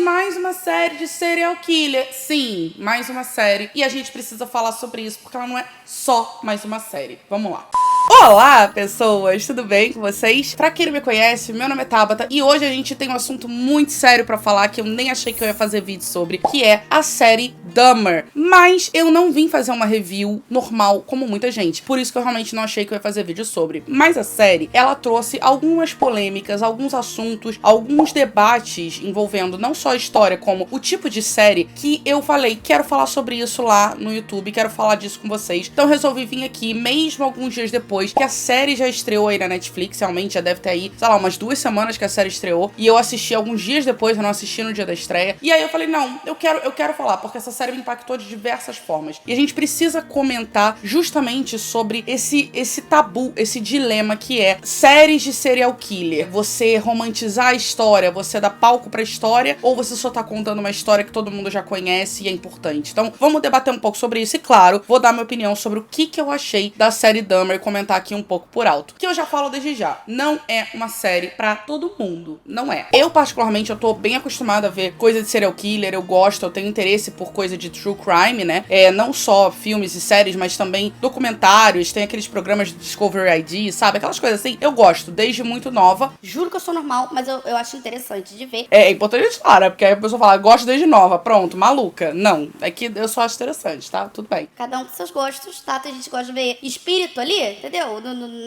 mais uma série de serial killer. Sim, mais uma série. E a gente precisa falar sobre isso, porque ela não é só mais uma série. Vamos lá. Olá, pessoas! Tudo bem com vocês? Pra quem não me conhece, meu nome é Tabata e hoje a gente tem um assunto muito sério pra falar que eu nem achei que eu ia fazer vídeo sobre, que é a série Dahmer. Mas eu não vim fazer uma review normal, como muita gente. Por isso que eu realmente não achei que eu ia fazer vídeo sobre. Mas a série, ela trouxe algumas polêmicas, alguns assuntos, alguns debates envolvendo não só a história, como o tipo de série, que eu falei, quero falar sobre isso lá no YouTube, quero falar disso com vocês. Então resolvi vir aqui, mesmo alguns dias depois que a série já estreou aí na Netflix, realmente já deve ter aí, sei lá, umas 2 semanas que a série estreou, e eu assisti alguns dias depois, eu não assisti no dia da estreia, e aí eu falei, não, eu quero falar, porque essa série me impactou de diversas formas, e a gente precisa comentar justamente sobre esse tabu, esse dilema que é séries de serial killer, você romantizar a história, você dar palco pra história, ou você só tá contando uma história que todo mundo já conhece e é importante. Então, vamos debater um pouco sobre isso, e claro, vou dar minha opinião sobre o que eu achei da série Dahmer e comentar aqui um pouco por alto. Que eu já falo desde já, não é uma série pra todo mundo, não é. Eu particularmente, eu tô bem acostumada a ver coisa de serial killer, eu gosto, eu tenho interesse por coisa de true crime, né? Não só filmes e séries, mas também documentários, tem aqueles programas de Discovery ID, sabe? Aquelas coisas assim, eu gosto, desde muito nova. Juro que eu sou normal, mas eu acho interessante de ver. É importante a gente falar, né? Porque aí a pessoa fala, gosto desde nova, pronto, maluca. Não, é que eu só acho interessante, tá? Tudo bem. Cada um com seus gostos, tá? Tem gente que gosta de ver espírito ali, entendeu?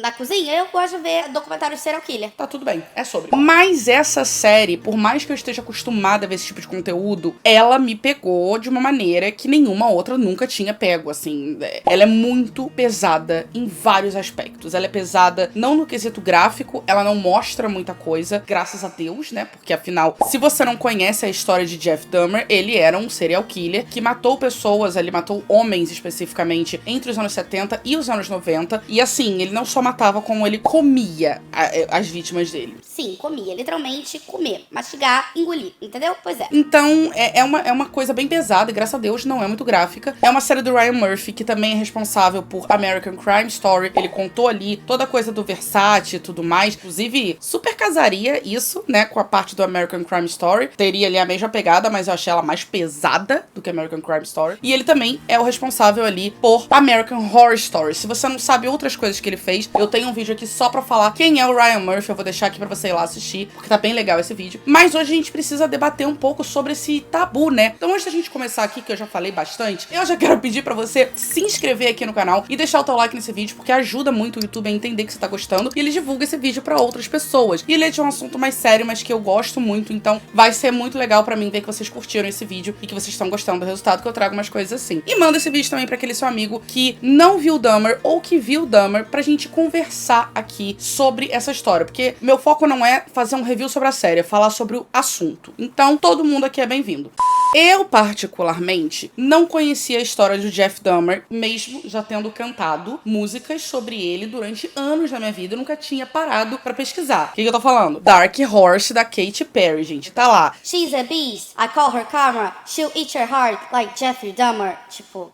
Na cozinha. Eu gosto de ver documentário de serial killer. Tá tudo bem, é sobre. Mas essa série, por mais que eu esteja acostumada a ver esse tipo de conteúdo, ela me pegou de uma maneira que nenhuma outra nunca tinha pego, assim. Ela é muito pesada em vários aspectos. Ela é pesada não no quesito gráfico, ela não mostra muita coisa, graças a Deus, né? Porque afinal, se você não conhece a história de Jeff Dahmer, ele era um serial killer que matou pessoas, ele matou homens especificamente entre os anos 70 e os anos 90. E assim, ele não só matava, como ele comia as vítimas dele. Sim, comia. Literalmente comer. Mastigar, engolir. Entendeu? Pois é. Então, é uma coisa bem pesada e, graças a Deus, não é muito gráfica. É uma série do Ryan Murphy, que também é responsável por American Crime Story. Ele contou ali toda a coisa do Versace e tudo mais. Inclusive, super casaria isso, né, com a parte do American Crime Story. Teria ali a mesma pegada, mas eu achei ela mais pesada do que American Crime Story. E ele também é o responsável ali por American Horror Story. Se você não sabe outras coisas que ele fez, eu tenho um vídeo aqui só pra falar quem é o Ryan Murphy. Eu vou deixar aqui pra você ir lá assistir, porque tá bem legal esse vídeo. Mas hoje a gente precisa debater um pouco sobre esse tabu, né? Então antes da gente começar aqui, que eu já falei bastante, eu já quero pedir pra você se inscrever aqui no canal e deixar o teu like nesse vídeo, porque ajuda muito o YouTube a entender que você tá gostando e ele divulga esse vídeo pra outras pessoas. E ele é de um assunto mais sério, mas que eu gosto muito, então vai ser muito legal pra mim ver que vocês curtiram esse vídeo e que vocês estão gostando do resultado, que eu trago umas coisas assim. E manda esse vídeo também pra aquele seu amigo que não viu Dahmer ou que viu Dahmer, pra gente conversar aqui sobre essa história, porque meu foco não é fazer um review sobre a série, é falar sobre o assunto. Então, todo mundo aqui é bem-vindo. Eu, particularmente, não conhecia a história do Jeff Dahmer, mesmo já tendo cantado músicas sobre ele durante anos na minha vida, eu nunca tinha parado pra pesquisar. O que eu tô falando? Dark Horse, da Katy Perry, gente, tá lá. She's a beast. I call her karma. She'll eat your heart like Jeffrey Dahmer. Tipo...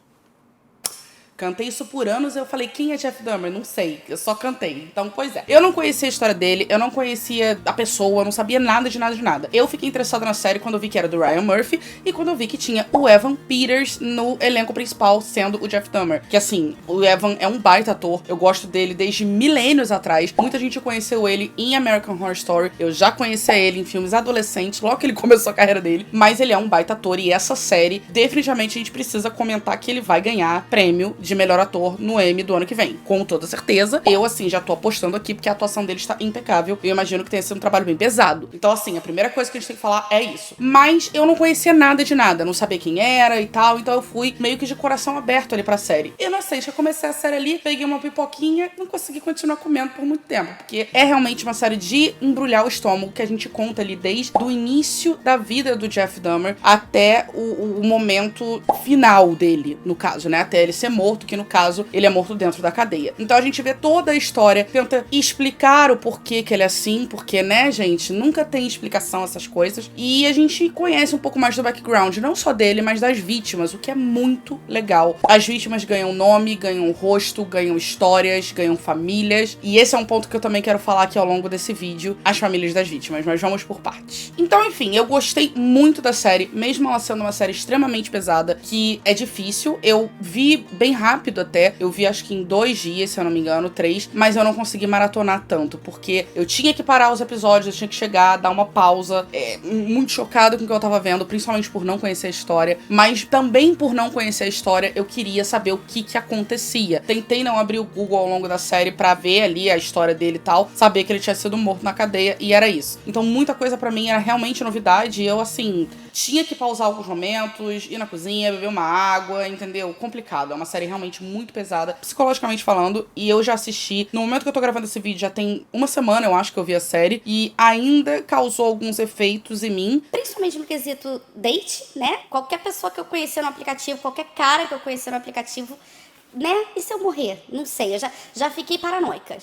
Cantei isso por anos e eu falei, quem é Jeff Dahmer? Não sei, eu só cantei. Então, pois é. Eu não conhecia a história dele, eu não conhecia a pessoa, eu não sabia nada de nada de nada. Eu fiquei interessada na série quando eu vi que era do Ryan Murphy e quando eu vi que tinha o Evan Peters no elenco principal, sendo o Jeff Dahmer. Que assim, o Evan é um baita ator, eu gosto dele desde milênios atrás. Muita gente conheceu ele em American Horror Story, eu já conhecia ele em filmes adolescentes, logo que ele começou a carreira dele. Mas ele é um baita ator e essa série, definitivamente a gente precisa comentar que ele vai ganhar prêmio de melhor ator no Emmy do ano que vem, com toda certeza. Eu, assim, já tô apostando aqui porque a atuação dele está impecável. Eu imagino que tenha sido um trabalho bem pesado. Então, assim, a primeira coisa que a gente tem que falar é isso. Mas eu não conhecia nada de nada, não sabia quem era e tal, então eu fui meio que de coração aberto ali pra série. E não sei, já comecei a série ali, peguei uma pipoquinha, não consegui continuar comendo por muito tempo, porque é realmente uma série de embrulhar o estômago, que a gente conta ali desde o início da vida do Jeff Dahmer até o momento final dele, no caso, né? Até ele ser morto morto, que no caso, ele é morto dentro da cadeia. Então a gente vê toda a história, tenta explicar o porquê que ele é assim, porque, né, gente, nunca tem explicação essas coisas. E a gente conhece um pouco mais do background, não só dele, mas das vítimas, o que é muito legal. As vítimas ganham nome, ganham rosto, ganham histórias, ganham famílias. E esse é um ponto que eu também quero falar aqui ao longo desse vídeo, as famílias das vítimas, mas vamos por partes. Então, enfim, eu gostei muito da série, mesmo ela sendo uma série extremamente pesada, que é difícil. Eu vi bem rápido até, eu vi acho que em 2 dias, se eu não me engano, 3, mas eu não consegui maratonar tanto, porque eu tinha que parar os episódios, eu tinha que chegar, dar uma pausa, muito chocado com o que eu tava vendo, principalmente por não conhecer a história, mas também por não conhecer a história, eu queria saber o que acontecia. Tentei não abrir o Google ao longo da série pra ver ali a história dele e tal, saber que ele tinha sido morto na cadeia, e era isso. Então muita coisa pra mim era realmente novidade, e eu, assim, tinha que pausar alguns momentos, ir na cozinha, beber uma água, entendeu? Complicado, é uma série realmente muito pesada, psicologicamente falando, e eu já assisti, no momento que eu tô gravando esse vídeo, já tem uma semana, eu acho, que eu vi a série, e ainda causou alguns efeitos em mim. Principalmente no quesito date, né? Qualquer pessoa que eu conhecer no aplicativo, qualquer cara que eu conhecer no aplicativo, né? E se eu morrer? Não sei, eu já fiquei paranoica.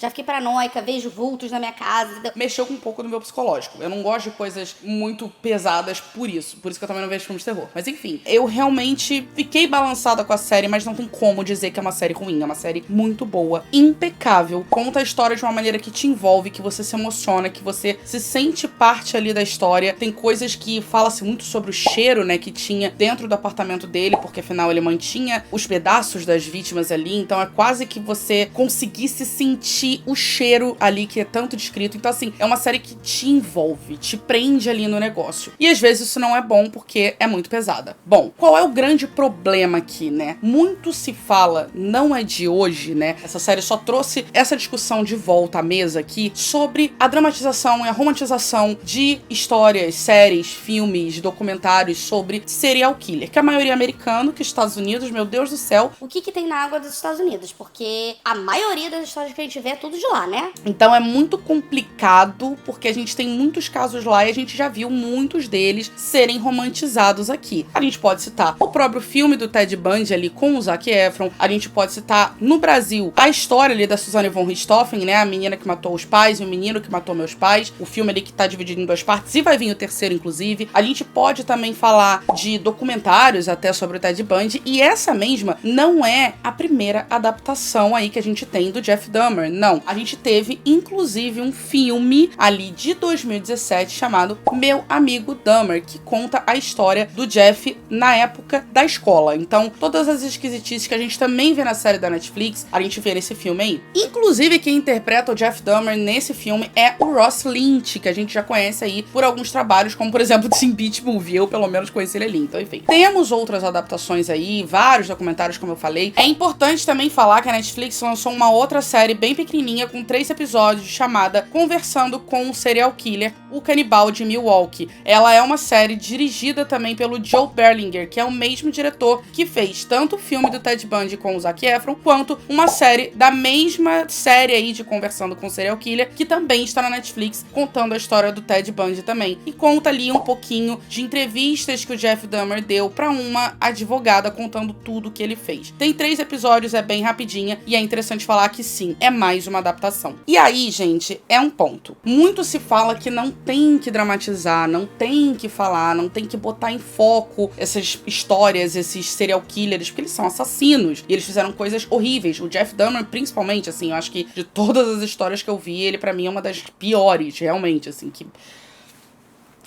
Vejo vultos na minha casa. Entendeu? Mexeu com um pouco no meu psicológico. Eu não gosto de coisas muito pesadas por isso. Por isso que eu também não vejo filmes de terror. Mas enfim, eu realmente fiquei balançada com a série, mas não tem como dizer que é uma série ruim. É uma série muito boa, impecável. Conta a história de uma maneira que te envolve, que você se emociona, que você se sente parte ali da história. Tem coisas que fala-se muito sobre o cheiro, né, que tinha dentro do apartamento dele, porque afinal ele mantinha os pedaços das vítimas ali, então é quase que você conseguisse sentir o cheiro ali que é tanto descrito. Então assim, é uma série que te envolve, te prende ali no negócio. E às vezes isso não é bom porque é muito pesada. Bom, qual é o grande problema aqui, né? Muito se fala, não é de hoje, né? Essa série só trouxe essa discussão de volta à mesa aqui sobre a dramatização e a romantização de histórias, séries, filmes, documentários sobre serial killer, que a maioria é americano, que os Estados Unidos, meu Deus do céu. O que tem na água dos Estados Unidos? Porque a maioria das histórias que a gente vê é tudo de lá, né? Então é muito complicado, porque a gente tem muitos casos lá e a gente já viu muitos deles serem romantizados aqui. A gente pode citar o próprio filme do Ted Bundy ali com o Zac Efron, a gente pode citar no Brasil a história ali da Suzanne von Richthofen, né, a menina que matou os pais e o menino que matou meus pais, o filme ali que tá dividido em 2 partes e vai vir o terceiro inclusive. A gente pode também falar de documentários até sobre o Ted Bundy, e essa mesma não é a primeira adaptação aí que a gente tem do Jeff Dahmer, não. A gente teve, inclusive, um filme ali de 2017 chamado Meu Amigo Dahmer, que conta a história do Jeff na época da escola. Então, todas as esquisitices que a gente também vê na série da Netflix, a gente vê nesse filme aí. Inclusive, quem interpreta o Jeff Dahmer nesse filme é o Ross Lynch, que a gente já conhece aí por alguns trabalhos, como, por exemplo, Teen Beach Movie. Eu, pelo menos, conheci ele ali. Então, enfim. Temos outras adaptações aí, vários documentários, como eu falei. É importante também falar que a Netflix lançou uma outra série bem pequenininha com 3 episódios chamada Conversando com um Serial Killer, o Canibal de Milwaukee. Ela é uma série dirigida também pelo Joe Berlinger, que é o mesmo diretor que fez tanto o filme do Ted Bundy com o Zac Efron, quanto uma série da mesma série aí de Conversando com um Serial Killer, que também está na Netflix, contando a história do Ted Bundy também. E conta ali um pouquinho de entrevistas que o Jeff Dahmer deu para uma advogada contando tudo que ele fez. Tem 3 episódios, é bem rapidinha, e é interessante falar que sim, é mais uma adaptação. E aí, gente, é um ponto. Muito se fala que não tem que dramatizar, não tem que falar, não tem que botar em foco essas histórias, esses serial killers, porque eles são assassinos, e eles fizeram coisas horríveis. O Jeff Dahmer, principalmente, assim, eu acho que de todas as histórias que eu vi, ele pra mim é uma das piores, realmente, assim, que...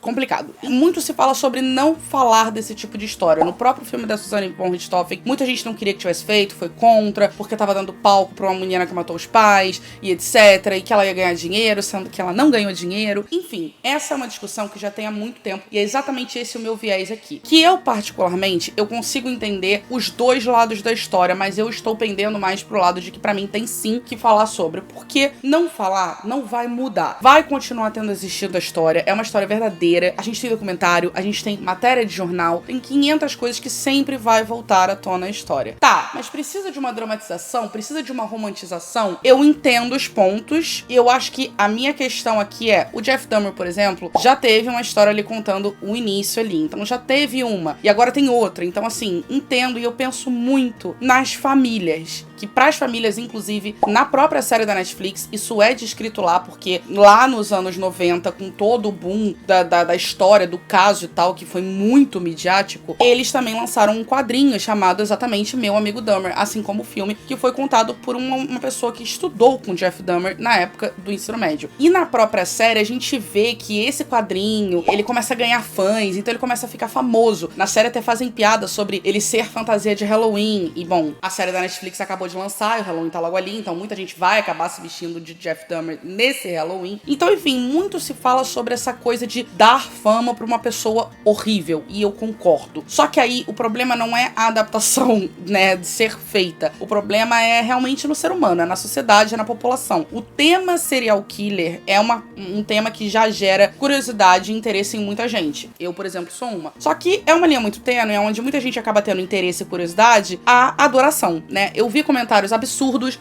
complicado. Muito se fala sobre não falar desse tipo de história. No próprio filme da Suzanne von Richthofen, muita gente não queria que tivesse feito, foi contra, porque tava dando palco pra uma menina que matou os pais, e etc, e que ela ia ganhar dinheiro, sendo que ela não ganhou dinheiro. Enfim, essa é uma discussão que já tem há muito tempo, e é exatamente esse o meu viés aqui. Que eu, particularmente, eu consigo entender os 2 lados da história, mas eu estou pendendo mais pro lado de que pra mim tem sim que falar sobre, porque não falar não vai mudar. Vai continuar tendo existido a história, é uma história verdadeira, inteira. A gente tem documentário, a gente tem matéria de jornal, tem 500 coisas que sempre vai voltar à tona a história. Tá, mas precisa de uma dramatização? Precisa de uma romantização? Eu entendo os pontos e eu acho que a minha questão aqui é, o Jeff Dahmer, por exemplo, já teve uma história ali contando o início ali, então já teve uma, e agora tem outra, então assim, entendo e eu penso muito nas famílias, que pras famílias, inclusive, na própria série da Netflix, isso é descrito lá, porque lá nos anos 90, com todo o boom da história, do caso e tal, que foi muito midiático, eles também lançaram um quadrinho chamado exatamente Meu Amigo Dahmer, assim como o filme, que foi contado por uma pessoa que estudou com Jeff Dahmer na época do ensino médio. E na própria série, a gente vê que esse quadrinho, ele começa a ganhar fãs, então ele começa a ficar famoso. Na série até fazem piada sobre ele ser fantasia de Halloween, e bom, a série da Netflix acabou de lançar, e o Halloween tá logo ali, então muita gente vai acabar se vestindo de Jeff Dahmer nesse Halloween. Então, enfim, muito se fala sobre essa coisa de dar fama pra uma pessoa horrível, e eu concordo. Só que aí, o problema não é a adaptação, né, de ser feita. O problema é realmente no ser humano, é na sociedade, é na população. O tema serial killer é um tema que já gera curiosidade e interesse em muita gente. Eu, por exemplo, sou uma. Só que é uma linha muito tênue, onde muita gente acaba tendo interesse e curiosidade a adoração, né? Eu vi comentários absurdos,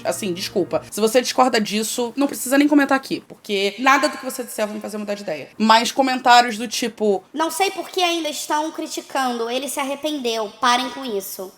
assim, desculpa. Se você discorda disso, não precisa nem comentar aqui, porque nada do que você disser vai me fazer mudar de ideia. Mas comentários do tipo... Não sei por que ainda estão criticando, ele se arrependeu, parem com isso.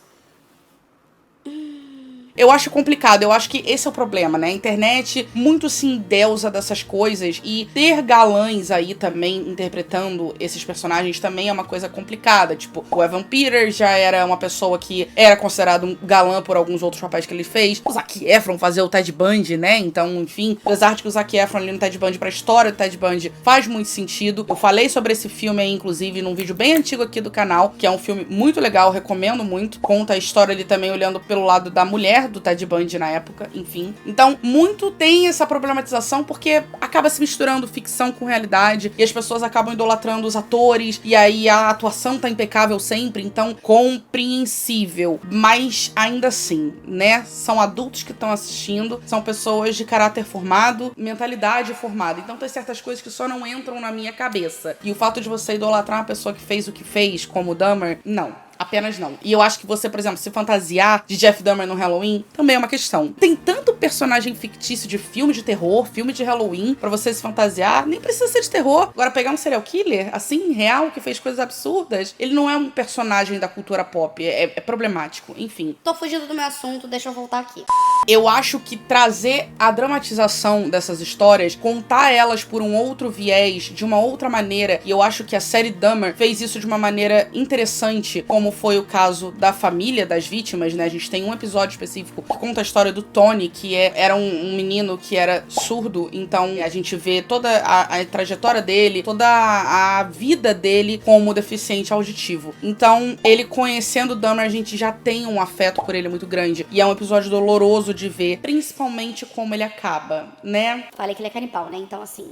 Eu acho complicado, eu acho que esse é o problema, né? A internet muito se endeusa dessas coisas e ter galãs aí também interpretando esses personagens também é uma coisa complicada. Tipo, o Evan Peters já era uma pessoa que era considerado um galã por alguns outros papéis que ele fez. O Zac Efron fazer o Ted Bundy, né? Então, enfim, apesar de que o Zac Efron ali no Ted Bundy, pra história do Ted Bundy, faz muito sentido. Eu falei sobre esse filme aí, inclusive, num vídeo bem antigo aqui do canal, que é um filme muito legal, recomendo muito. Conta a história ali também olhando pelo lado da mulher do Ted Bundy na época, enfim. Então, muito tem essa problematização porque acaba se misturando ficção com realidade e as pessoas acabam idolatrando os atores e aí a atuação tá impecável sempre, então compreensível. Mas ainda assim, né? São adultos que estão assistindo, são pessoas de caráter formado, mentalidade formada. Então tem certas coisas que só não entram na minha cabeça. E o fato de você idolatrar uma pessoa que fez o que fez, como o Dahmer, não. Apenas não. E eu acho que você, por exemplo, se fantasiar de Jeff Dahmer no Halloween, também é uma questão. Tem tanto personagem fictício de filme de terror, filme de Halloween, pra você se fantasiar, nem precisa ser de terror. Agora, pegar um serial killer, assim, real, que fez coisas absurdas, ele não é um personagem da cultura pop, é problemático, enfim. Tô fugindo do meu assunto, deixa eu voltar aqui. Eu acho que trazer a dramatização dessas histórias, contar elas por um outro viés, de uma outra maneira, e eu acho que a série Dahmer fez isso de uma maneira interessante, como foi o caso da família das vítimas, né? A gente tem um episódio específico que conta a história do Tony, que era um menino que era surdo, então a gente vê toda a trajetória dele, toda a vida dele como deficiente auditivo. Então, ele conhecendo o Dahmer, a gente já tem um afeto por ele muito grande. E é um episódio doloroso de ver, principalmente como ele acaba, né? Falei que ele é canibal, né? Então, assim,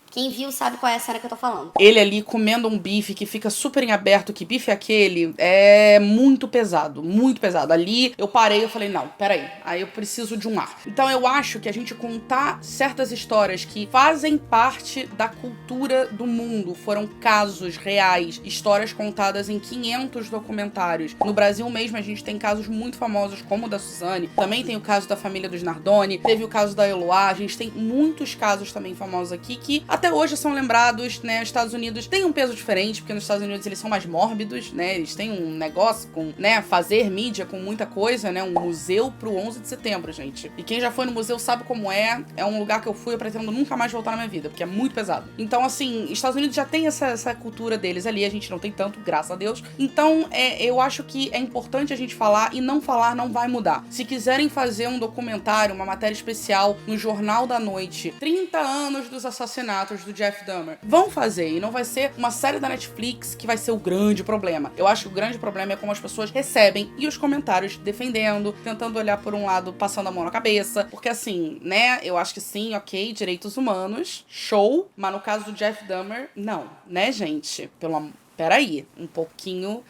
quem viu sabe qual é a cena que eu tô falando. Ele ali comendo um bife que fica super em aberto, que bife é aquele, é muito pesado, muito pesado. Ali eu parei e falei, não, peraí, aí eu preciso de um ar. Então eu acho que a gente contar certas histórias que fazem parte da cultura do mundo, foram casos reais, histórias contadas em 500 documentários. No Brasil mesmo a gente tem casos muito famosos como o da Suzane, também tem o caso da família dos Nardoni, teve o caso da Eloá, a gente tem muitos casos também famosos aqui que até hoje são lembrados, né? Os Estados Unidos têm um peso diferente, porque nos Estados Unidos eles são mais mórbidos, né? Eles têm um negócio com, né, fazer mídia com muita coisa, né? Um museu pro 11 de setembro, gente. E quem já foi no museu sabe como é. É um lugar que eu fui, eu pretendo nunca mais voltar na minha vida, porque é muito pesado. Então, assim, Estados Unidos já tem essa cultura deles ali, a gente não tem tanto, graças a Deus. Então, eu acho que é importante a gente falar, e não falar não vai mudar. Se quiserem fazer um documentário, uma matéria especial no Jornal da Noite, 30 anos dos assassinatos do Jeff Dahmer, vão fazer, e não vai ser uma série da Netflix que vai ser o grande problema. Eu acho que o grande problema é como as pessoas recebem e os comentários defendendo, tentando olhar por um lado, passando a mão na cabeça, porque assim, né, eu acho que sim, ok, direitos humanos, show, mas no caso do Jeff Dahmer, não, né, gente? Peraí, um pouquinho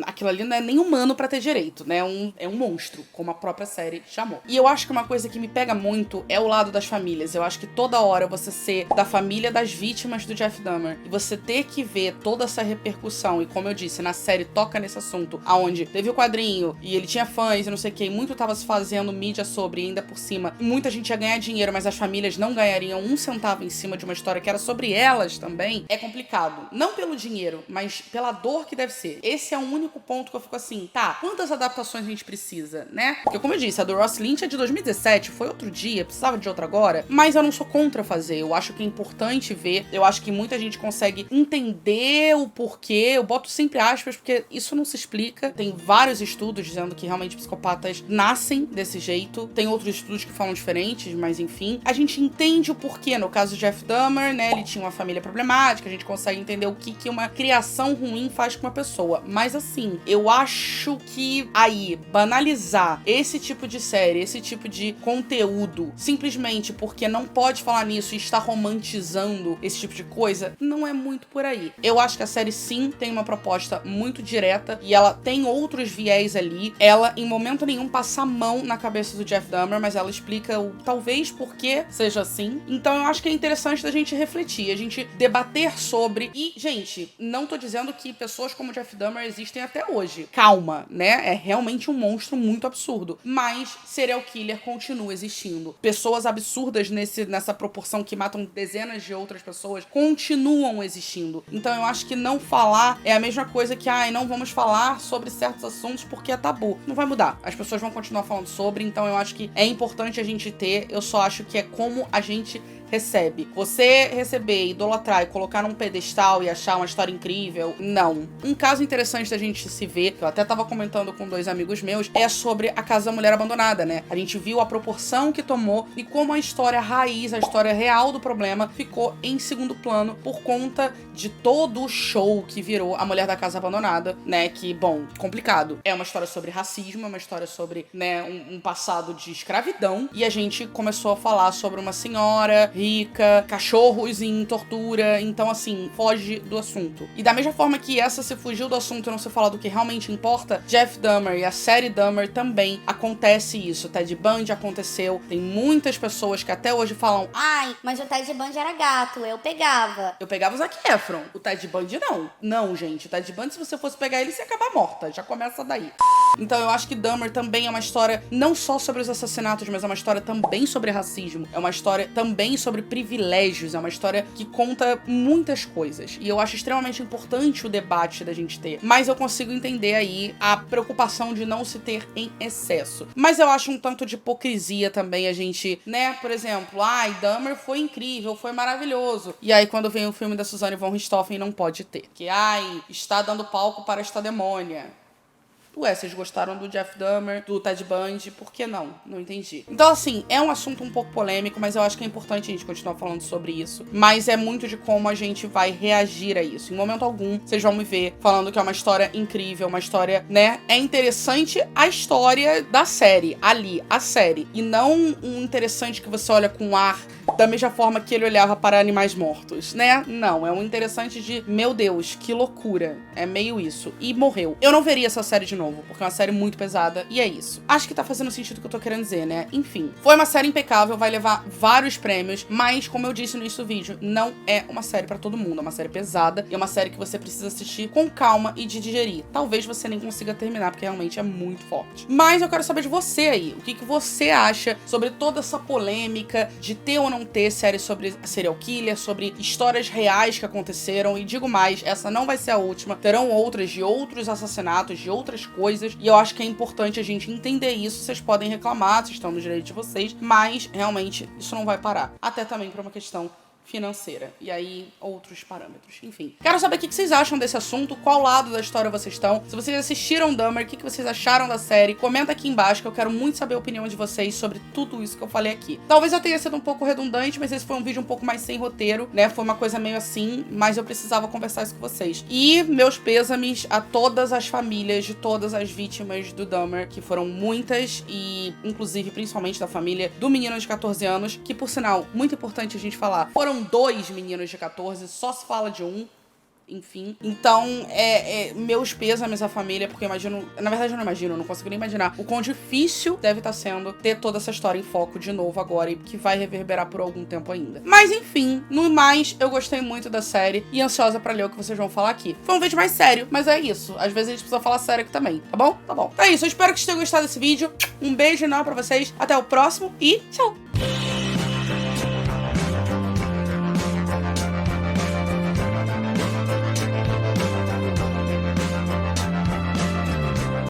aquilo ali não é nem humano pra ter direito, né? É um monstro, como a própria série chamou. E eu acho que uma coisa que me pega muito é o lado das famílias. Eu acho que toda hora você ser da família das vítimas do Jeff Dahmer e você ter que ver toda essa repercussão, e como eu disse, na série toca nesse assunto, aonde teve o quadrinho e ele tinha fãs e não sei o que, e muito tava se fazendo mídia sobre, e ainda por cima, muita gente ia ganhar dinheiro, mas as famílias não ganhariam um centavo em cima de uma história que era sobre elas também, é complicado. Não pelo dinheiro, mas pela dor que deve ser. Esse é o único ponto que eu fico assim, tá, quantas adaptações a gente precisa, né? Porque como eu disse, a do Ross Lynch é de 2017, foi outro dia, precisava de outra agora, mas eu não sou contra fazer, eu acho que é importante ver, eu acho que muita gente consegue entender o porquê, eu boto sempre aspas, porque isso não se explica, tem vários estudos dizendo que realmente psicopatas nascem desse jeito, tem outros estudos que falam diferentes, mas enfim, a gente entende o porquê, no caso do Jeff Dahmer, né, ele tinha uma família problemática, a gente consegue entender o que uma criação ruim faz com uma pessoa, mas assim, eu acho que aí, banalizar esse tipo de série, esse tipo de conteúdo, simplesmente porque não pode falar nisso e está romantizando esse tipo de coisa, não é muito por aí. Eu acho que a série sim tem uma proposta muito direta e ela tem outros viés ali. Ela, em momento nenhum, passa a mão na cabeça do Jeff Dahmer, mas ela explica o talvez por que seja assim. Então eu acho que é interessante da gente refletir, a gente debater sobre. E, gente, não tô dizendo que pessoas como Jeff Dahmer existem até hoje. Calma, né? É realmente um monstro muito absurdo. Mas serial killer continua existindo. Pessoas absurdas nessa proporção que matam dezenas de outras pessoas continuam existindo. Então eu acho que não falar é a mesma coisa que, não vamos falar sobre certos assuntos porque é tabu. Não vai mudar. As pessoas vão continuar falando sobre, então eu acho que é importante a gente ter, eu só acho que é como a gente recebe. Você receber, idolatrar e colocar num pedestal e achar uma história incrível, não. Um caso interessante da gente se ver, que eu até tava comentando com 2 amigos meus, é sobre a Casa da Mulher Abandonada, né? A gente viu a proporção que tomou e como a história raiz, a história real do problema ficou em segundo plano por conta de todo o show que virou a Mulher da Casa Abandonada, né? Que, bom, complicado. É uma história sobre racismo, é uma história sobre, né, um passado de escravidão, e a gente começou a falar sobre uma senhora rica, cachorros em tortura, então assim, foge do assunto. E da mesma forma que essa se fugiu do assunto e não se fala do que realmente importa, Jeff Dahmer e a série Dahmer também acontece isso. Ted Bundy aconteceu, tem muitas pessoas que até hoje falam, ai, mas o Ted Bundy era gato, eu pegava. Eu pegava o Zac Efron, o Ted Bundy não. Não, gente, o Ted Bundy, se você fosse pegar ele, você ia acabar morta, já começa daí. Então eu acho que Dahmer também é uma história não só sobre os assassinatos, mas é uma história também sobre racismo, é uma história também sobre privilégios, é uma história que conta muitas coisas. E eu acho extremamente importante o debate da gente ter. Mas eu consigo entender aí a preocupação de não se ter em excesso. Mas eu acho um tanto de hipocrisia também a gente, né, por exemplo, Dahmer foi incrível, foi maravilhoso. E aí quando vem o filme da Suzanne von Richthofen não pode ter. Que, está dando palco para esta demônia. Ué, vocês gostaram do Jeff Dahmer, do Ted Bundy, por que não? Não entendi. Então, assim, é um assunto um pouco polêmico, mas eu acho que é importante a gente continuar falando sobre isso. Mas é muito de como a gente vai reagir a isso. Em momento algum, vocês vão me ver falando que é uma história incrível, uma história, né? É interessante a história da série, ali, a série. E não um interessante que você olha com ar da mesma forma que ele olhava para animais mortos, né? Não, é um interessante de, meu Deus, que loucura. É meio isso. E morreu. Eu não veria essa série de novo, porque é uma série muito pesada, e é isso. Acho que tá fazendo sentido o que eu tô querendo dizer, né? Enfim, foi uma série impecável, vai levar vários prêmios, mas, como eu disse no início do vídeo, não é uma série pra todo mundo. É uma série pesada, e é uma série que você precisa assistir com calma e de digerir. Talvez você nem consiga terminar, porque realmente é muito forte. Mas eu quero saber de você aí. O que você acha sobre toda essa polêmica de ter ou não ter série sobre serial killer, sobre histórias reais que aconteceram, e digo mais, essa não vai ser a última, terão outras de outros assassinatos, de outras coisas, e eu acho que é importante a gente entender isso. Vocês podem reclamar, vocês estão no direito de vocês, mas realmente isso não vai parar, até também por uma questão financeira, e aí outros parâmetros, enfim. Quero saber o que vocês acham desse assunto, qual lado da história vocês estão, se vocês assistiram Dahmer, o que vocês acharam da série, comenta aqui embaixo que eu quero muito saber a opinião de vocês sobre tudo isso que eu falei aqui. Talvez eu tenha sido um pouco redundante, mas esse foi um vídeo um pouco mais sem roteiro, né, foi uma coisa meio assim, mas eu precisava conversar isso com vocês. E meus pêsames a todas as famílias de todas as vítimas do Dahmer, que foram muitas, e inclusive principalmente da família do menino de 14 anos, que por sinal, muito importante a gente falar, foram 2 meninos de 14, só se fala de um. enfim. Então, meus pêsames à família, porque eu imagino... Na verdade, eu não imagino, eu não consigo nem imaginar o quão difícil deve estar sendo ter toda essa história em foco de novo agora e que vai reverberar por algum tempo ainda. Mas, enfim, no mais, eu gostei muito da série e ansiosa pra ler o que vocês vão falar aqui. Foi um vídeo mais sério, mas é isso. Às vezes a gente precisa falar sério aqui também, tá bom? Tá bom. Então é isso, eu espero que vocês tenham gostado desse vídeo. Um beijo enorme pra vocês, até o próximo e tchau!